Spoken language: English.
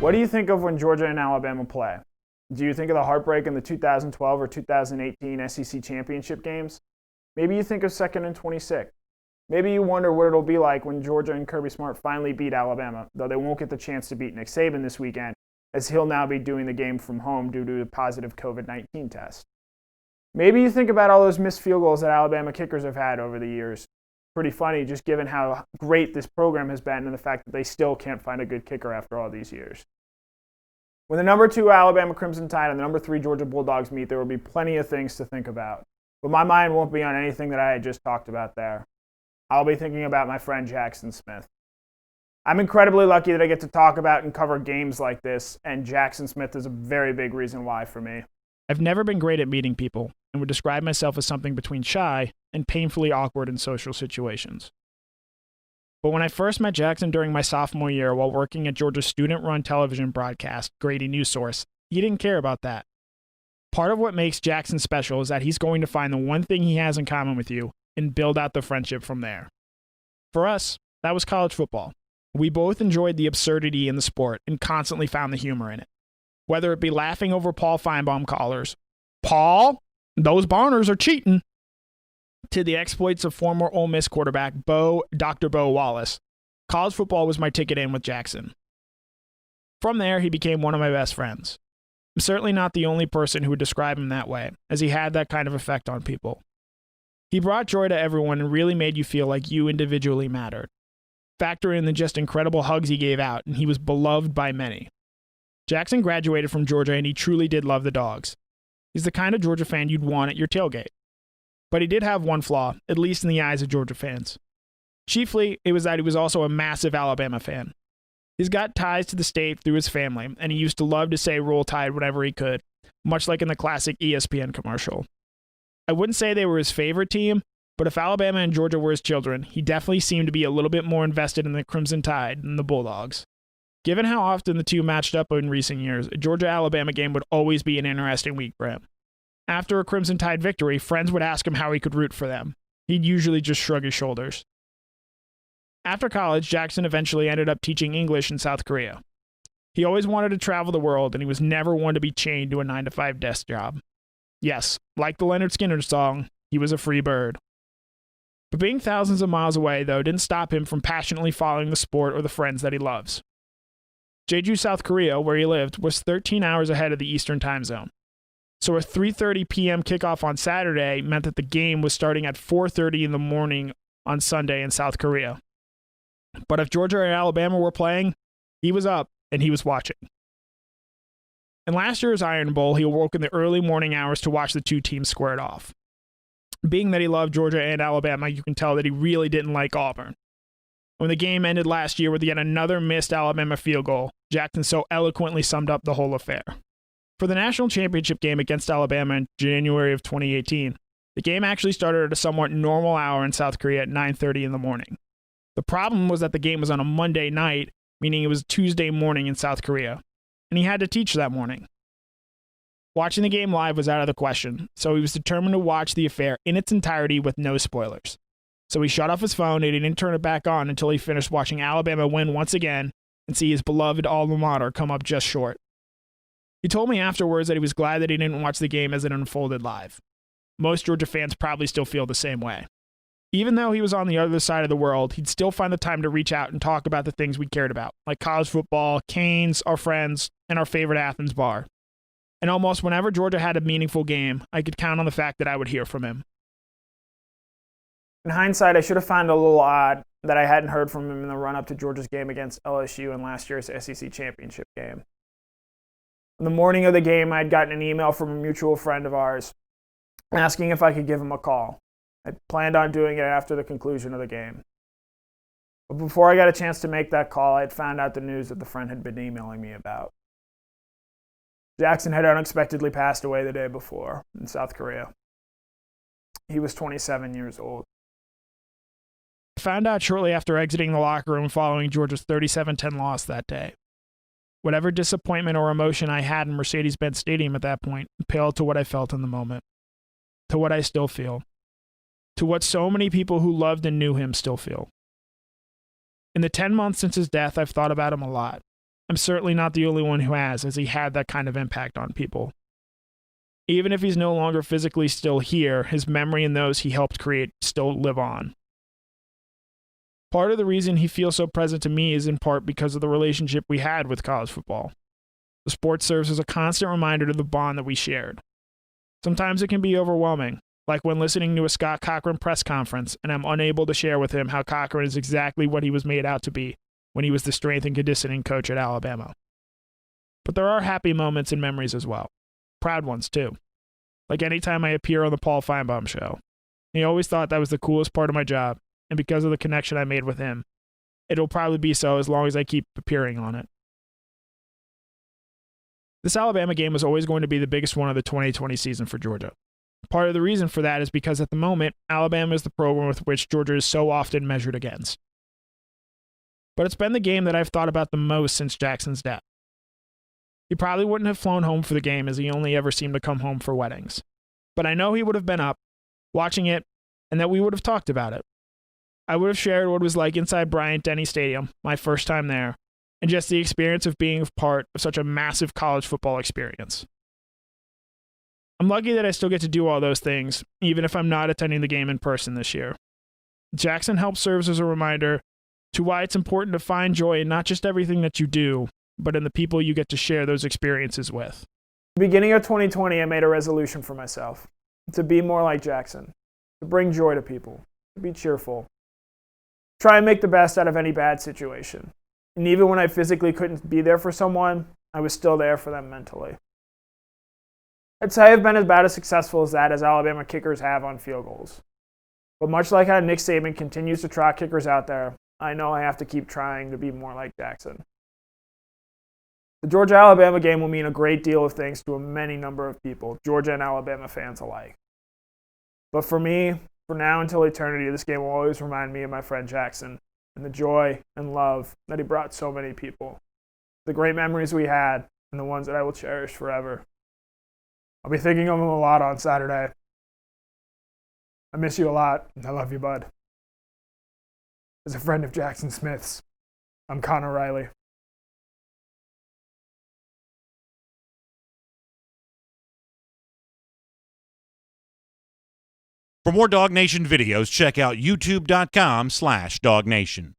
What do you think of when Georgia and Alabama play? Do you think of the heartbreak in the 2012 or 2018 SEC championship games? Maybe you think of 2nd and 26. Maybe you wonder what it'll be like when Georgia and Kirby Smart finally beat Alabama, though they won't get the chance to beat Nick Saban this weekend, as he'll now be doing the game from home due to a positive COVID-19 test. Maybe you think about all those missed field goals that Alabama kickers have had over the years. Pretty funny, just given how great this program has been and the fact that they still can't find a good kicker after all these years. When the number 2 Alabama Crimson Tide and the number 3 Georgia Bulldogs meet, there will be plenty of things to think about. But my mind won't be on anything that I had just talked about there. I'll be thinking about my friend Jackson Smith. I'm incredibly lucky that I get to talk about and cover games like this, and Jackson Smith is a very big reason why for me. I've never been great at meeting people and would describe myself as something between shy and painfully awkward in social situations. But when I first met Jackson during my sophomore year while working at Georgia's student-run television broadcast, Grady News Source, he didn't care about that. Part of what makes Jackson special is that he's going to find the one thing he has in common with you and build out the friendship from there. For us, that was college football. We both enjoyed the absurdity in the sport and constantly found the humor in it. Whether it be laughing over Paul Feinbaum callers, "Paul, those Barners are cheating," to the exploits of former Ole Miss quarterback Dr. Bo Wallace, college football was my ticket in with Jackson. From there, he became one of my best friends. I'm certainly not the only person who would describe him that way, as he had that kind of effect on people. He brought joy to everyone and really made you feel like you individually mattered. Factor in the just incredible hugs he gave out, and he was beloved by many. Jackson graduated from Georgia, and he truly did love the Dogs. He's the kind of Georgia fan you'd want at your tailgate. But he did have one flaw, at least in the eyes of Georgia fans. Chiefly, it was that he was also a massive Alabama fan. He's got ties to the state through his family, and he used to love to say "Roll Tide" whenever he could, much like in the classic ESPN commercial. I wouldn't say they were his favorite team, but if Alabama and Georgia were his children, he definitely seemed to be a little bit more invested in the Crimson Tide than the Bulldogs. Given how often the two matched up in recent years, a Georgia-Alabama game would always be an interesting week for him. After a Crimson Tide victory, friends would ask him how he could root for them. He'd usually just shrug his shoulders. After college, Jackson eventually ended up teaching English in South Korea. He always wanted to travel the world, and he was never one to be chained to a 9-to-5 desk job. Yes, like the Leonard Skinner song, he was a free bird. But being thousands of miles away, though, didn't stop him from passionately following the sport or the friends that he loves. Jeju, South Korea, where he lived, was 13 hours ahead of the Eastern time zone. So a 3:30 p.m. kickoff on Saturday meant that the game was starting at 4:30 in the morning on Sunday in South Korea. But if Georgia and Alabama were playing, he was up and he was watching. In last year's Iron Bowl, he awoke in the early morning hours to watch the two teams square it off. Being that he loved Georgia and Alabama, you can tell that he really didn't like Auburn. When the game ended last year with yet another missed Alabama field goal, Jackson so eloquently summed up the whole affair. For the national championship game against Alabama in January of 2018, the game actually started at a somewhat normal hour in South Korea at 9:30 in the morning. The problem was that the game was on a Monday night, meaning it was Tuesday morning in South Korea, and he had to teach that morning. Watching the game live was out of the question, so he was determined to watch the affair in its entirety with no spoilers. So he shut off his phone and he didn't turn it back on until he finished watching Alabama win once again and see his beloved alma mater come up just short. He told me afterwards that he was glad that he didn't watch the game as it unfolded live. Most Georgia fans probably still feel the same way. Even though he was on the other side of the world, he'd still find the time to reach out and talk about the things we cared about, like college football, Canes, our friends, and our favorite Athens bar. And almost whenever Georgia had a meaningful game, I could count on the fact that I would hear from him. In hindsight, I should have found it a little odd that I hadn't heard from him in the run-up to Georgia's game against LSU in last year's SEC championship game. On the morning of the game, I had gotten an email from a mutual friend of ours asking if I could give him a call. I planned on doing it after the conclusion of the game. But before I got a chance to make that call, I had found out the news that the friend had been emailing me about. Jackson had unexpectedly passed away the day before in South Korea. He was 27 years old. I found out shortly after exiting the locker room following Georgia's 37-10 loss that day. Whatever disappointment or emotion I had in Mercedes-Benz Stadium at that point paled to what I felt in the moment, to what I still feel, to what so many people who loved and knew him still feel. In the 10 months since his death, I've thought about him a lot. I'm certainly not the only one who has, as he had that kind of impact on people. Even if he's no longer physically still here, his memory and those he helped create still live on. Part of the reason he feels so present to me is in part because of the relationship we had with college football. The sport serves as a constant reminder to the bond that we shared. Sometimes it can be overwhelming, like when listening to a Scott Cochran press conference and I'm unable to share with him how Cochran is exactly what he was made out to be when he was the strength and conditioning coach at Alabama. But there are happy moments and memories as well. Proud ones, too. Like anytime I appear on the Paul Feinbaum show. He always thought that was the coolest part of my job, and because of the connection I made with him, it'll probably be so as long as I keep appearing on it. This Alabama game was always going to be the biggest one of the 2020 season for Georgia. Part of the reason for that is because at the moment, Alabama is the program with which Georgia is so often measured against. But it's been the game that I've thought about the most since Jackson's death. He probably wouldn't have flown home for the game as he only ever seemed to come home for weddings. But I know he would have been up, watching it, and that we would have talked about it. I would have shared what it was like inside Bryant-Denny Stadium, my first time there, and just the experience of being a part of such a massive college football experience. I'm lucky that I still get to do all those things, even if I'm not attending the game in person this year. Jackson helps serves as a reminder to why it's important to find joy in not just everything that you do, but in the people you get to share those experiences with. At the beginning of 2020, I made a resolution for myself to be more like Jackson, to bring joy to people, to be cheerful, try and make the best out of any bad situation. And even when I physically couldn't be there for someone, I was still there for them mentally. I'd say I've been about as successful as that as Alabama kickers have on field goals. But much like how Nick Saban continues to trot kickers out there, I know I have to keep trying to be more like Jackson. The Georgia-Alabama game will mean a great deal of things to a many number of people, Georgia and Alabama fans alike. But for me, for now until eternity, this game will always remind me of my friend Jackson and the joy and love that he brought so many people. The great memories we had and the ones that I will cherish forever. I'll be thinking of him a lot on Saturday. I miss you a lot, and I love you, bud. As a friend of Jackson Smith's, I'm Connor Riley. For more DawgNation videos, check out youtube.com/DawgNation.